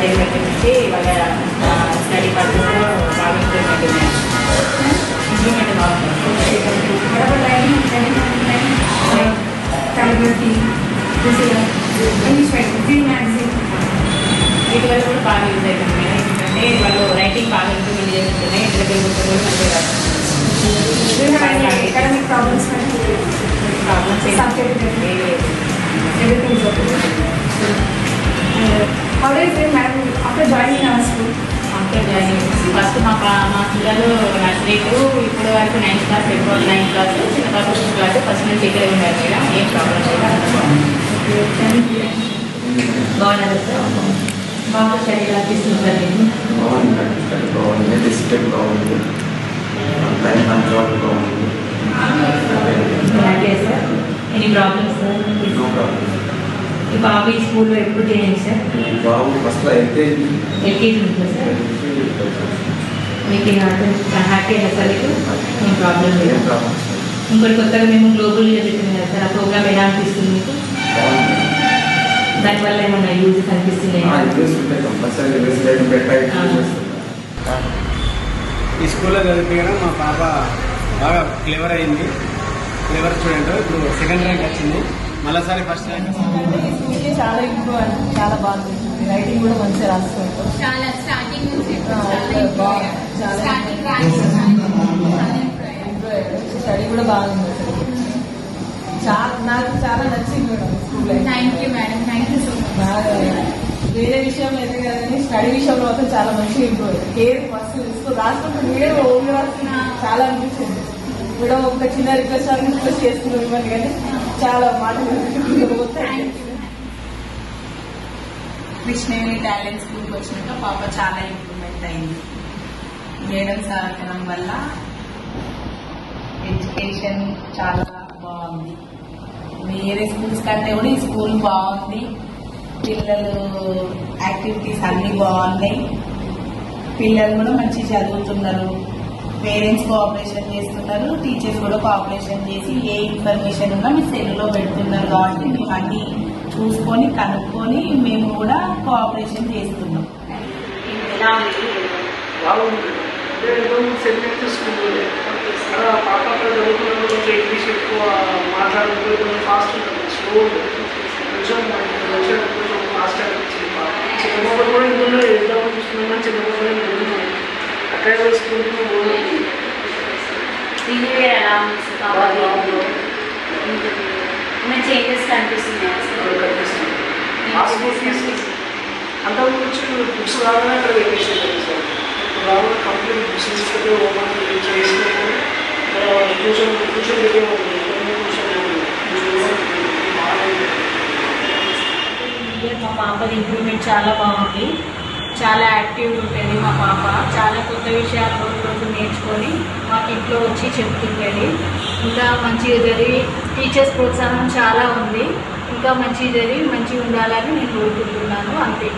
Praise పెట్టించి వాళ్ళ study పర్పస్లో బాగా ఇంప్రూవ్మెంట్ ఉన్నాయి. ఇంప్రూవ్మెంట్ బాగుంటుంది. వీటి వల్ల కూడా బాగా యూజ్ అవుతుంది. ఎందుకంటే వాళ్ళు రైటింగ్ బాగా ఇంప్రూవ్మెంట్ చేస్తున్నాయి. ఇద్దరు కూడా మంచిగా academic problems subject everything is okay. How do you feel, madam, after joining our school? After joining, first మా పిల్లలు నర్సరీ టు ఇప్పుడు వరకు 9th క్లాస్, 9th క్లాస్, చిన్న పాప 5th క్లాస్, ఫస్ట్ నుంచి ఇక్కడే ఉన్నారు మేడం. ఏం ప్రాబ్లం లేదు. బాగున్నారు సార్. బాగా స్టడీ ఎలా తీసుకుంటారు మీకు? బాగుంది, డిసిప్లిన్ బాగుంది, టైం కంట్రోల్ బాగుంది. Okay sir. Any problems sir? No problem. ఈ బాబు ఈ స్కూల్లో ఎప్పుడు చేయండి సార్? బాబు ఫస్ట్లో ఎల్కేజీ ఉంటుంది సార్. మీకు హ్యాపీ అయినా సార్? మీకు ఏం ప్రాబ్లం లేదు. ఇంకోటి కొత్తగా మేము గ్లోబల్గా పెట్టింది కదా సార్, ఆ ప్రోగ్రామ్ ఎలా అనిపిస్తుంది మీకు? దానివల్ల ఏమన్నా యూజెస్ అనిపిస్తున్నాయి? ఈ స్కూల్లో చదివిపోయినా మా పాప బాగా క్లెవర్ అయింది, క్లెవర్ స్టూడెంట్. ఇప్పుడు 2nd ర్యాంక్ వచ్చింది, మళ్ళీసారి 1st ర్యాంక్. చాలా ఇంప్రూవ్ అండి, చాలా బాగా ఉంటుంది. రైటింగ్ కూడా మంచిగా రాస్తుంది. చాలా స్టార్టింగ్ నుంచి స్టడీ కూడా బాగుంది. నాకు చాలా నచ్చింది మేడం స్కూల్లో. Thank you madam, thank you so much. బాగా వేరే విషయంలో అయితే కదా కానీ స్టడీ విషయంలో మాత్రం చాలా మంచిగా ఇంప్రూవ్ అయ్యింది. కేర్ ఫస్ట్ రాసుకుంటే మీరు ఓన్గా రాసుకున్నా చాలా అనిపించింది. మేడం ఒక చిన్న రిక్వెస్ట్ చేసుకున్నాం ఇవ్వండి, కానీ చాలా మాటలు కృష్ణవేణి టాలెంట్ స్కూల్కి వచ్చినాక పాప చాలా ఇంప్రూవ్మెంట్ అయింది. మేడం సహకారం వల్ల ఎడ్యుకేషన్ చాలా బాగుంది. వేరే స్కూల్స్ కంటే కూడా ఈ స్కూల్ బాగుంది. పిల్లలు యాక్టివిటీస్ అన్నీ బాగున్నాయి. పిల్లలు కూడా మంచి చదువుతున్నారు. పేరెంట్స్ కోఆపరేషన్ చేస్తున్నారు, టీచర్స్ కూడా కోఆపరేషన్ చేసి ఏ ఇన్ఫర్మేషన్ ఉన్నా మీ సెల్లో పెడుతున్నారు. కాబట్టి మేము అన్నీ చూసుకొని కనుక్కొని మేము కూడా కోఆపరేషన్ చేస్తున్నాం. బాగుంది. సెంట్ స్కూల్ పాప చదువుకున్నప్పుడు కొంచెం ఇంగ్లీష్ ఎక్కువ మాట్లాడుతూ కొంచెం ఫాస్ట్ ఉంటుంది, స్లో కొంచెం కొంచెం ఫాస్ట్ అనిపించింది. చిన్నప్పుడు కూడా ఇందులో ఎగ్జామ్ చూసుకున్నాం, చిన్నప్పుడు వెళ్తున్నాం. అక్కడ స్కూల్కి చేంజెస్ కనిపిస్తున్నాయి. అంతకుముందు బుక్స్ రాగానే అక్కడ వేసేసారు సార్. ఇప్పుడు రాగానే కంప్లీట్ బుక్స్ తీసుకుంటే ఓపెన్ చేసుకుంటే ట్యూషన్ దగ్గర మా పాపది ఇంప్రూవ్మెంట్ చాలా బాగుంది. చాలా యాక్టివ్గా ఉంటుంది మా పాప. చాలా కొత్త విషయాలు రోజు రోజు నేర్చుకొని మాకు ఇంట్లో వచ్చి చెప్తుంటుంది. ఇంకా మంచిగా జరిగి టీచర్స్ ప్రోత్సాహం చాలా ఉంది. ఇంకా మంచిగా జరిగి మంచిగా ఉండాలని నేను కోరుకుంటున్నాను. అంతే.